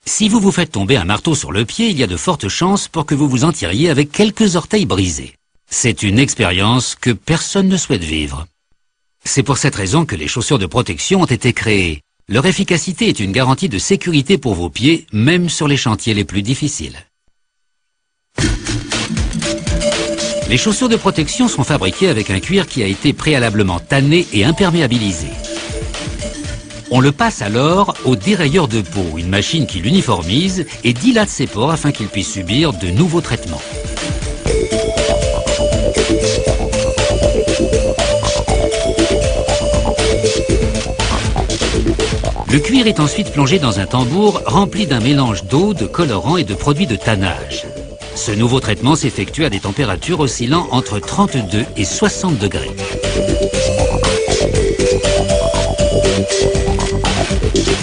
Si vous vous faites tomber un marteau sur le pied, il y a de fortes chances pour que vous vous en tiriez avec quelques orteils brisés. C'est une expérience que personne ne souhaite vivre. C'est pour cette raison que les chaussures de protection ont été créées. Leur efficacité est une garantie de sécurité pour vos pieds, même sur les chantiers les plus difficiles. Les chaussures de protection sont fabriquées avec un cuir qui a été préalablement tanné et imperméabilisé. On le passe alors au dérayeur de peau, une machine qui l'uniformise et dilate ses pores afin qu'il puisse subir de nouveaux traitements. Le cuir est ensuite plongé dans un tambour rempli d'un mélange d'eau, de colorants et de produits de tannage. Ce nouveau traitement s'effectue à des températures oscillant entre 32 et 60 degrés.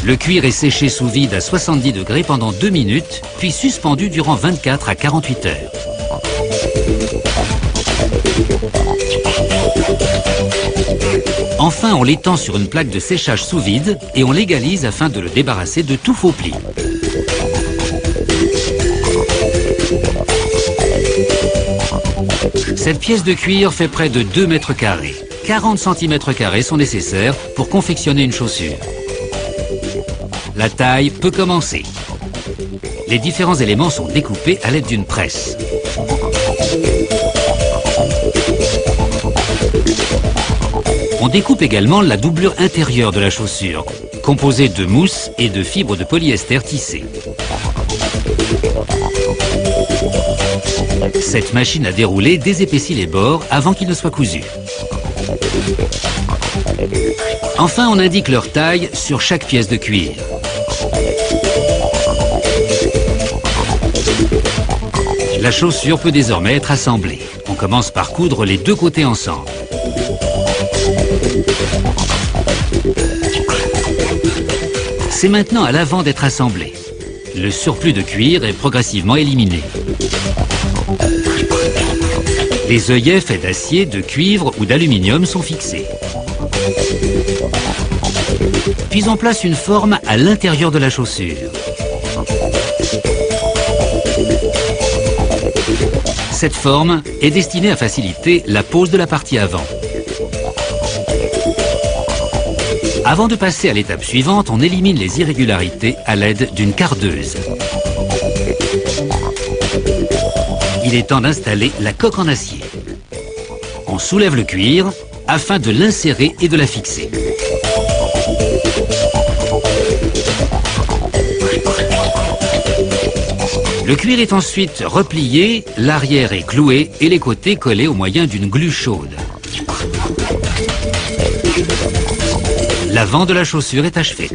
Le cuir est séché sous vide à 70 degrés pendant 2 minutes, puis suspendu durant 24 à 48 heures. Enfin, on l'étend sur une plaque de séchage sous vide et on l'égalise afin de le débarrasser de tout faux pli. Cette pièce de cuir fait près de 2 mètres carrés. 40 cm² sont nécessaires pour confectionner une chaussure. La taille peut commencer. Les différents éléments sont découpés à l'aide d'une presse. On découpe également la doublure intérieure de la chaussure, composée de mousse et de fibres de polyester tissées. Cette machine à dérouler désépaissit les bords avant qu'ils ne soient cousus. Enfin, on indique leur taille sur chaque pièce de cuir. La chaussure peut désormais être assemblée. On commence par coudre les deux côtés ensemble. C'est maintenant à l'avant d'être assemblé. Le surplus de cuir est progressivement éliminé. Les œillets faits d'acier, de cuivre ou d'aluminium sont fixés. Puis on place une forme à l'intérieur de la chaussure. Cette forme est destinée à faciliter la pose de la partie avant. Avant de passer à l'étape suivante, on élimine les irrégularités à l'aide d'une cardeuse. Il est temps d'installer la coque en acier. On soulève le cuir afin de l'insérer et de la fixer. Le cuir est ensuite replié, l'arrière est cloué et les côtés collés au moyen d'une glu chaude. L'avant de la chaussure est achevé.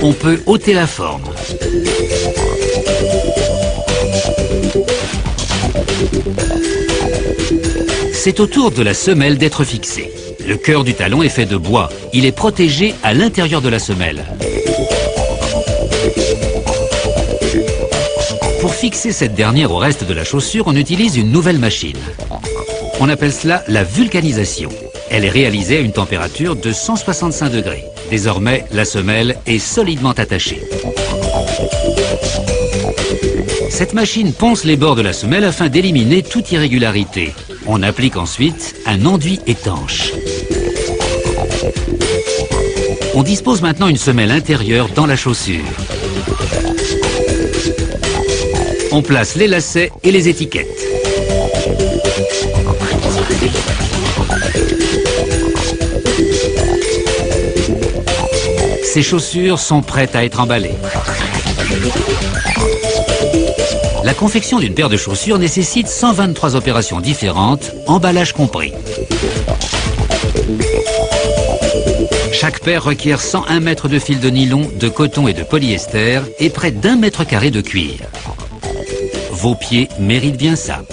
On peut ôter la forme. C'est au tour de la semelle d'être fixée. Le cœur du talon est fait de bois. Il est protégé à l'intérieur de la semelle. Pour fixer cette dernière au reste de la chaussure, on utilise une nouvelle machine. On appelle cela la vulcanisation. Elle est réalisée à une température de 165 degrés. Désormais, la semelle est solidement attachée. Cette machine ponce les bords de la semelle afin d'éliminer toute irrégularité. On applique ensuite un enduit étanche. On dispose maintenant une semelle intérieure dans la chaussure. On place les lacets et les étiquettes. Ces chaussures sont prêtes à être emballées. La confection d'une paire de chaussures nécessite 123 opérations différentes, emballage compris. Chaque paire requiert 101 mètres de fil de nylon, de coton et de polyester et près d'1 mètre carré de cuir. Vos pieds méritent bien ça.